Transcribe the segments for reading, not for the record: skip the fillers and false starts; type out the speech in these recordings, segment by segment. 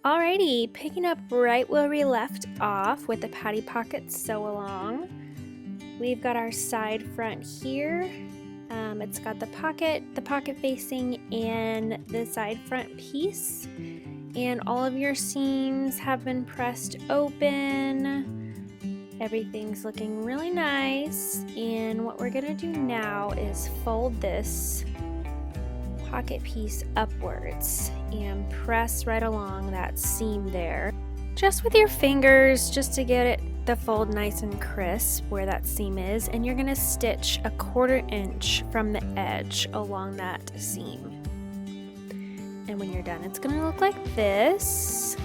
Alrighty, picking up right where we left off with the Patti Pocket Sew-Along. We've got our side front here. It's got the pocket facing, and the side front piece. And all of your seams have been pressed open. Everything's looking really nice. And what we're gonna do now is fold this pocket piece upwards and press right along that seam there, just with your fingers, just to get it the fold nice and crisp where that seam is. And you're going to stitch a 1/4 inch from the edge along that seam, and when you're done it's going to look like this.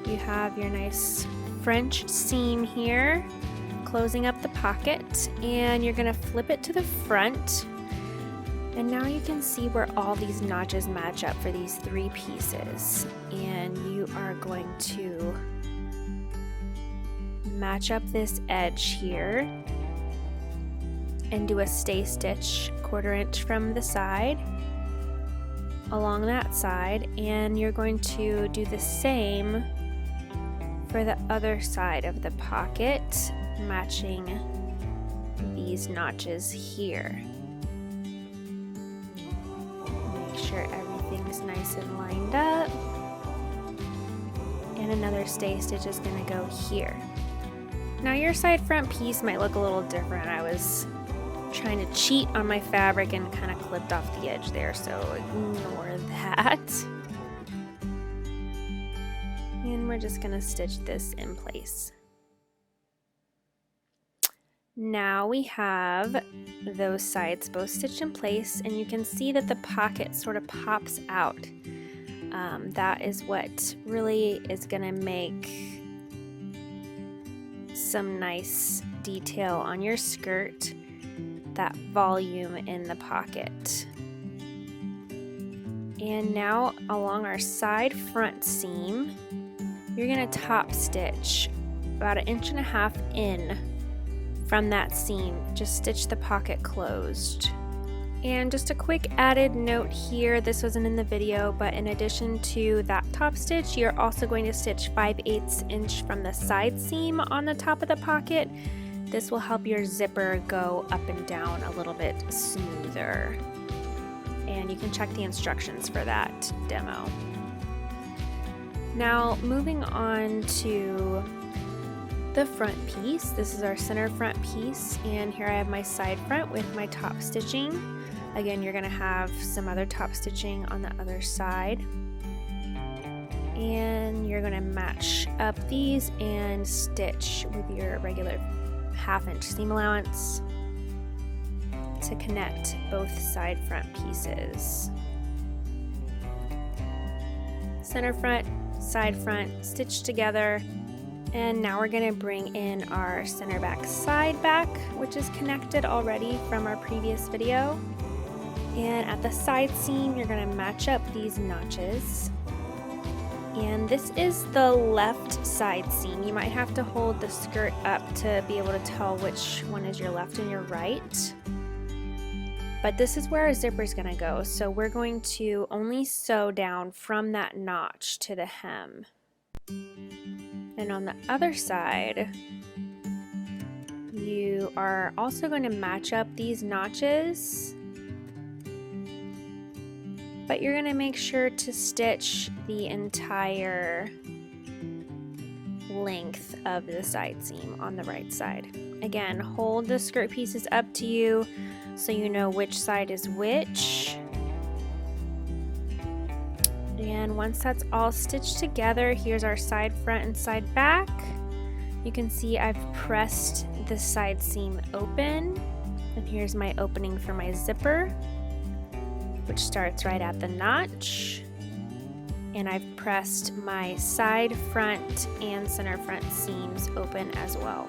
You have your nice French seam here closing up the pocket, and you're going to flip it to the front. And now you can see where all these notches match up for these 3 pieces. And you are going to match up this edge here and do a stay stitch 1/4 inch from the side along that side. And you're going to do the same for the other side of the pocket, matching these notches here. Sure everything's nice and lined up, and another stay stitch is going to go here. Now your side front piece might look a little different. I was trying to cheat on my fabric and kind of clipped off the edge there, so ignore that. And we're just going to stitch this in place. Now we have those sides both stitched in place, and you can see that the pocket sort of pops out. That is what really is going to make some nice detail on your skirt, that volume in the pocket. And now along our side front seam, you're going to top stitch about 1.5 inches in from that seam. Just stitch the pocket closed. And just a quick added note here, this wasn't in the video, but in addition to that top stitch, you're also going to stitch 5/8 inch from the side seam on the top of the pocket. This will help your zipper go up and down a little bit smoother. And you can check the instructions for that demo. Now moving on to the front piece. This is our center front piece, and here I have my side front with my top stitching. Again, you're going to have some other top stitching on the other side, and you're going to match up these and stitch with your regular 1/2 inch seam allowance to connect both side front pieces. Center front, side front, stitch together. And now we're going to bring in our center back side back, which is connected already from our previous video. And at the side seam, you're going to match up these notches. And this is the left side seam. You might have to hold the skirt up to be able to tell which one is your left and your right. But this is where our zipper is going to go. So we're going to only sew down from that notch to the hem. And on the other side, you are also going to match up these notches, but you're going to make sure to stitch the entire length of the side seam on the right side. Again, hold the skirt pieces up to you so you know which side is which. And once that's all stitched together, here's our side front and side back. You can see I've pressed the side seam open, and here's my opening for my zipper, which starts right at the notch. And I've pressed my side front and center front seams open as well.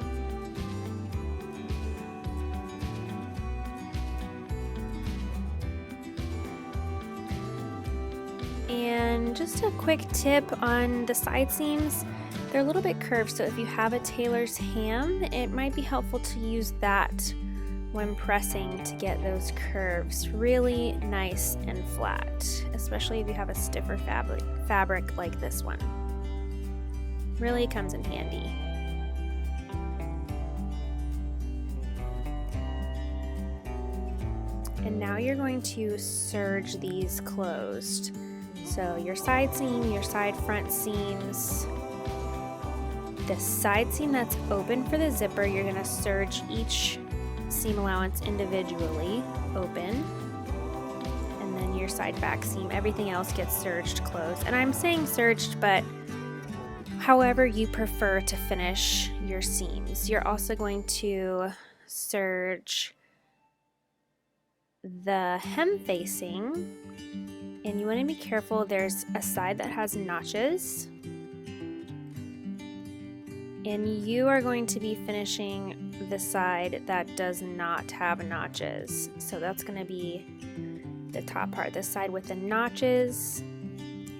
And just a quick tip on the side seams, they're a little bit curved, so if you have a tailor's ham, it might be helpful to use that when pressing to get those curves really nice and flat, especially if you have a stiffer fabric like this one. Really comes in handy. And now you're going to serge these closed. So your side seam, your side front seams. The side seam that's open for the zipper, you're going to serge each seam allowance individually open. And then your side back seam, everything else gets serged closed. And I'm saying serged, but however you prefer to finish your seams. You're also going to serge the hem facing, and you want to be careful. There's a side that has notches, and you are going to be finishing the side that does not have notches. So that's going to be the top part. This side with the notches,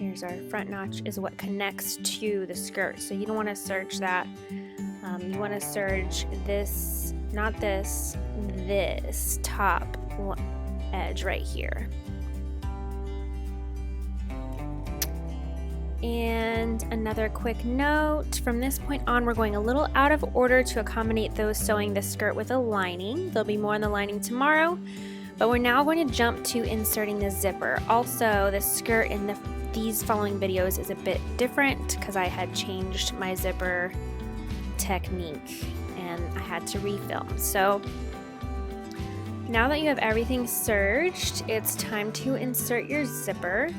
here's our front notch, is what connects to the skirt. So you don't want to serge that. You want to serge this, not this, this top edge right here. And another quick note, from this point on we're going a little out of order to accommodate those sewing the skirt with a lining. There'll be more on the lining tomorrow, but we're now going to jump to inserting the zipper. Also, the skirt in these following videos is a bit different because I had changed my zipper technique and I had to refilm. So now that you have everything serged, it's time to insert your zipper.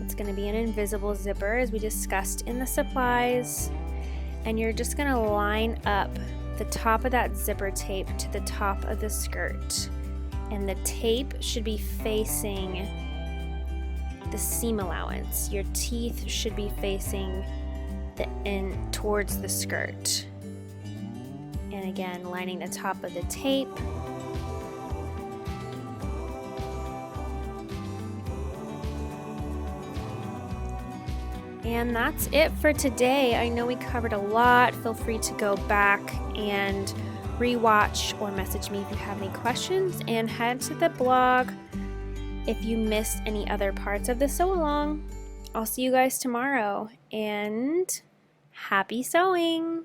It's going to be an invisible zipper as we discussed in the supplies, and you're just going to line up the top of that zipper tape to the top of the skirt, and the tape should be facing the seam allowance. Your teeth should be facing the end towards the skirt, and again lining the top of the tape. And that's it for today. I know we covered a lot. Feel free to go back and rewatch or message me if you have any questions, and head to the blog if you missed any other parts of the sew along. I'll see you guys tomorrow, and happy sewing!